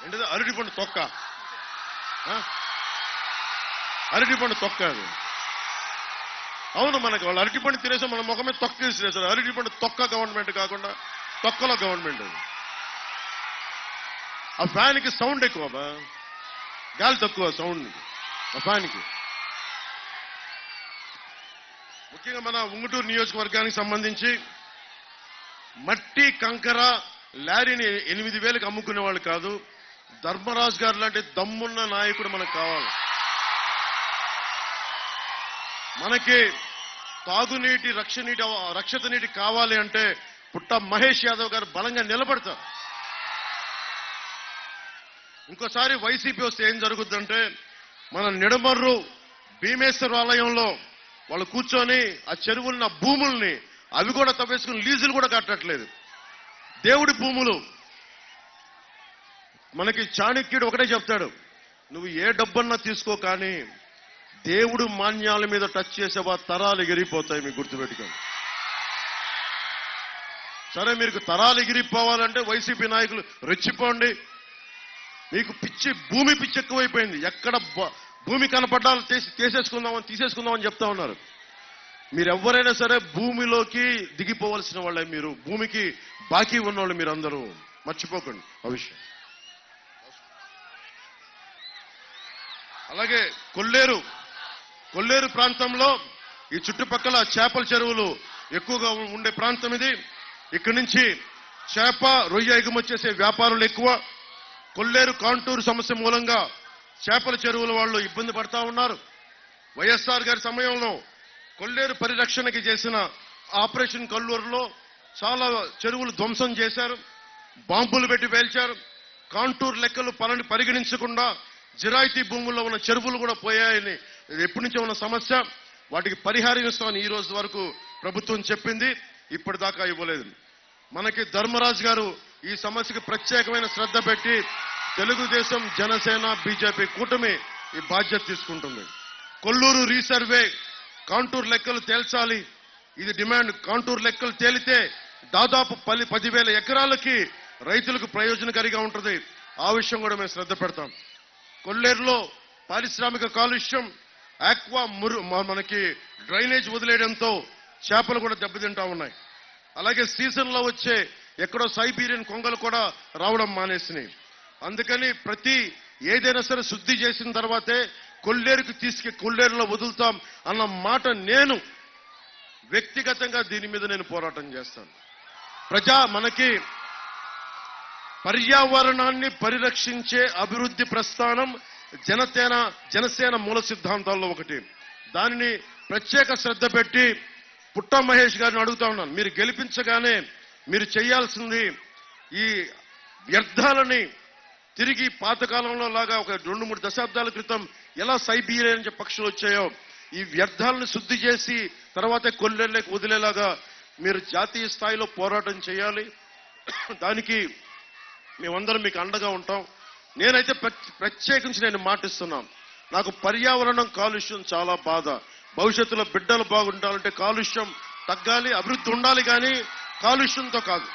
ఏంటది అరటిపండు తొక్క, అరటిపండు తొక్క అది. అవును, మనకి వాళ్ళు అరటిపండు తినేసి మన ముఖమే తొక్క తీసిరేసారు. అరటిపండు తొక్క గవర్నమెంట్ కాకుండా తొక్కలో గవర్నమెంట్ అది. ఆ ఫ్యాన్కి సౌండ్ ఎక్కువ, గాలి తక్కువ సౌండ్ ఆ ఫ్యాన్కి. ముఖ్యంగా మన ఉంగుటూరు నియోజకవర్గానికి సంబంధించి మట్టి కంకర లారీని 8,000కి అమ్ముకునే వాళ్ళు కాదు, ధర్మరాజు గారు లాంటి దమ్మున్న నాయకుడు మనకు కావాలి. మనకి తాగునీటి రక్షిత నీటి కావాలి అంటే పుట్ట మహేష్ యాదవ్ గారు బలంగా నిలబడతారు. ఇంకోసారి వైసీపీ వస్తే ఏం జరుగుద్దంటే, మన నిడమర్రు భీమేశ్వర ఆలయంలో వాళ్ళు కూర్చొని ఆ చెరువులున్న భూముల్ని అవి కూడా తవ్వేసుకుని లీజులు కూడా కట్టట్లేదు. దేవుడి భూములు. మనకి చాణక్యుడు ఒకటే చెప్తాడు, నువ్వు ఏ డబ్బన్నా తీసుకో కానీ దేవుడు మాన్యాల మీద టచ్ చేసేవా తరాలు ఎగిరిపోతాయి, మీకు గుర్తుపెట్టుకోండి. సరే, మీకు తరాలు ఎగిరిపోవాలంటే వైసీపీ నాయకులు రెచ్చిపోండి. మీకు భూమి పిచ్చి ఎక్కువైపోయింది. ఎక్కడ భూమి కనపడ్డాలు తీసేసుకుందామని చెప్తా ఉన్నారు. మీరెవ్వరైనా సరే భూమిలోకి దిగిపోవలసిన వాళ్ళే. మీరు భూమికి బాకీ ఉన్నవాళ్ళు మీరు అందరూ, మర్చిపోకండి ఆ విషయం. అలాగే కొల్లేరు ప్రాంతంలో ఈ చుట్టుపక్కల చేపల చెరువులు ఎక్కువగా ఉండే ప్రాంతం ఇది. ఇక్కడి నుంచి చేప రొయ్య ఎగుమతి చేసే వ్యాపారులు ఎక్కువ. కొల్లేరు కాంటూరు సమస్య మూలంగా చేపల చెరువుల వాళ్ళు ఇబ్బంది పడతా ఉన్నారు. వైఎస్ఆర్ గారి సమయంలో కొల్లేరు పరిరక్షణకి చేసిన ఆపరేషన్ కల్లూరులో చాలా చెరువులు ధ్వంసం చేశారు, బాంబులు పెట్టి పేల్చారు. కాంటూరు లెక్కలు పరిగణించకుండా జిరాయితీ భూముల్లో ఉన్న చెరువులు కూడా పోయాయని ఎప్పటి నుంచో ఉన్న సమస్య. వాటికి పరిహారం ఇస్తామని ఈ రోజు వరకు ప్రభుత్వం చెప్పింది, ఇప్పటిదాకా ఇవ్వలేదు. మనకి ధర్మరాజు గారు ఈ సమస్యకి ప్రత్యేకమైన శ్రద్ధ పెట్టి తెలుగుదేశం, జనసేన, బీజేపీ కూటమి ఈ బాధ్యత తీసుకుంటుంది. కొల్లూరు రీసర్వే, కాంటూరు లెక్కలు తేల్చాలి, ఇది డిమాండ్. కాంటూరు లెక్కలు తేలితే దాదాపు 10,000 ఎకరాలకి రైతులకు ప్రయోజనకారిగా ఉంటుంది. ఆ విషయం కూడా మేము శ్రద్ధ పెడతాం. కొల్లేరులో పారిశ్రామిక కాలుష్యం, ఆక్వా మనకి డ్రైనేజ్ వదిలేయడంతో చేపలు కూడా దెబ్బతింటా ఉన్నాయి. అలాగే సీజన్లో వచ్చే ఎక్కడో సైబీరియన్ కొంగలు కూడా రావడం మానేసినాయి. అందుకని ఏదైనా సరే శుద్ధి చేసిన తర్వాతే కొల్లేరులో వదులుతాం అన్న మాట నేను వ్యక్తిగతంగా దీని మీద నేను పోరాటం చేస్తాను. మనకి పర్యావరణాన్ని పరిరక్షించే అభివృద్ధి ప్రస్థానం జనసేన మూల సిద్ధాంతాల్లో ఒకటి. దానిని ప్రత్యేక శ్రద్ధ పెట్టి పుట్ట మహేష్ గారిని అడుగుతా ఉన్నాను, మీరు గెలిపించగానే మీరు చేయాల్సింది ఈ వ్యర్థాలని తిరిగి పాతకాలంలో లాగా ఒక 2-3 దశాబ్దాల క్రితం ఎలా సైబీరియన్ పక్షులు వచ్చాయో ఈ వ్యర్థాలను శుద్ధి చేసి తర్వాతే కొల్లేరులోకి వదిలేలాగా మీరు జాతీయ స్థాయిలో పోరాటం చేయాలి. దానికి మేమందరం మీకు అండగా ఉంటాం. నేనైతే ప్రత్యేకించి నేను మాటిస్తున్నాను, నాకు పర్యావరణం కాలుష్యం చాలా బాధ. భవిష్యత్తులో బిడ్డలు బాగుండాలంటే కాలుష్యం తగ్గాలి, అభివృద్ధి ఉండాలి, కానీ కాలుష్యంతో కాదు.